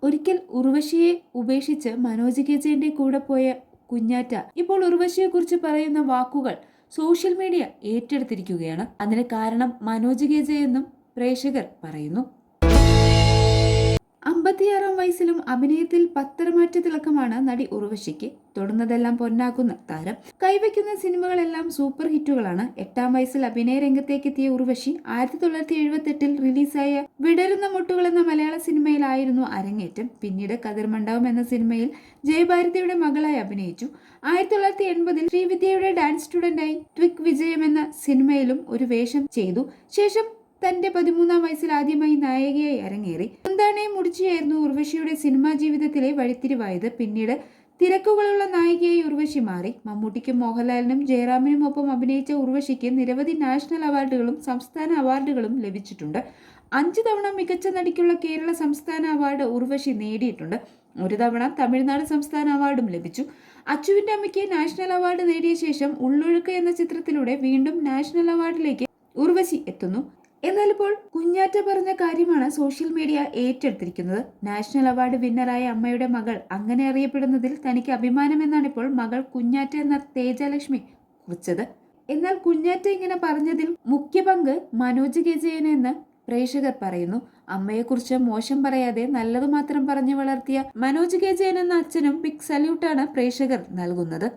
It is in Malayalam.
ഒരിക്കൽ ഉർവശിയെ ഉപേക്ഷിച്ച് മനോജ് കെ ജയന്റെ കൂടെ പോയ കുഞ്ഞാറ്റ ഇപ്പോൾ ഉർവശിയെക്കുറിച്ച് പറയുന്ന വാക്കുകൾ സോഷ്യൽ മീഡിയ ഏറ്റെടുത്തിരിക്കുകയാണ്. അതിന് കാരണം മനോജ് കെ ജയ എന്നും പ്രേക്ഷകർ പറയുന്നു. 56-ാം വയസ്സിലും അഭിനയത്തിൽ പത്തരമാറ്റ തിളക്കമാണ് നടി ഉർവശിക്ക്. തൊടുന്നതെല്ലാം പൊന്നാക്കുന്ന താരം. കൈവയ്ക്കുന്ന സിനിമകളെല്ലാം സൂപ്പർ ഹിറ്റുകളാണ്. 8-ാം വയസ്സിൽ അഭിനയ രംഗത്തേക്കെത്തിയ ഉർവശി 1978-ൽ റിലീസായ വിടരുന്ന മുട്ടുകൾ എന്ന മലയാള സിനിമയിലായിരുന്നു അരങ്ങേറ്റം. പിന്നീട് കതിർമണ്ഡപം എന്ന സിനിമയിൽ ജയഭാരതിയുടെ മകളായി അഭിനയിച്ചു. 1980-ൽ ശ്രീവിദ്യയുടെ ഡാൻസ് സ്റ്റുഡന്റായി ട്വിക് വിജയം എന്ന സിനിമയിലും ഒരു വേഷം ചെയ്തു. ശേഷം തന്റെ 13-ാം വയസ്സിൽ ആദ്യമായി നായികയായി അരങ്ങേറി. എന്താണ് മുടിച്ചായിരുന്നു ഉർവശിയുടെ സിനിമാ ജീവിതത്തിലെ വഴിത്തിരിവായത്. പിന്നീട് തിരക്കുകളുള്ള നായികയായി ഉർവശി മാറി. മമ്മൂട്ടിക്കും മോഹൻലാലിനും ജയറാമിനും ഒപ്പം അഭിനയിച്ച ഉർവശിക്ക് നിരവധി നാഷണൽ അവാർഡുകളും സംസ്ഥാന അവാർഡുകളും ലഭിച്ചിട്ടുണ്ട്. 5 തവണ മികച്ച നടിക്കുള്ള കേരള സംസ്ഥാന അവാർഡ് ഉർവശി നേടിയിട്ടുണ്ട്. ഒരു തവണ തമിഴ്നാട് സംസ്ഥാന അവാർഡും ലഭിച്ചു. അച്ചുവിന്റെ അമ്മയ്ക്ക് നാഷണൽ അവാർഡ് നേടിയ ശേഷം ഉള്ളൊഴുക്ക് എന്ന ചിത്രത്തിലൂടെ വീണ്ടും നാഷണൽ അവാർഡിലേക്ക് ഉർവശി എത്തുന്നു. എന്നാൽ ഇപ്പോൾ കുഞ്ഞാറ്റ പറഞ്ഞ കാര്യമാണ് സോഷ്യൽ മീഡിയ ഏറ്റെടുത്തിരിക്കുന്നത്. നാഷണൽ അവാർഡ് വിന്നറായ അമ്മയുടെ മകൾ അങ്ങനെ അറിയപ്പെടുന്നതിൽ തനിക്ക് അഭിമാനമെന്നാണ് ഇപ്പോൾ മകൾ കുഞ്ഞാറ്റ എന്ന തേജലക്ഷ്മി കുറിച്ചത്. എന്നാൽ കുഞ്ഞാറ്റ ഇങ്ങനെ പറഞ്ഞതിൽ മുഖ്യ പങ്ക് മനോജ് കെ ജയനെന്ന് പ്രേക്ഷകർ പറയുന്നു. അമ്മയെക്കുറിച്ച് മോശം പറയാതെ നല്ലത് മാത്രം പറഞ്ഞു വളർത്തിയ മനോജ് കെ ജയൻ എന്ന അച്ഛനും ബിഗ് സല്യൂട്ടാണ് പ്രേക്ഷകർ നൽകുന്നത്.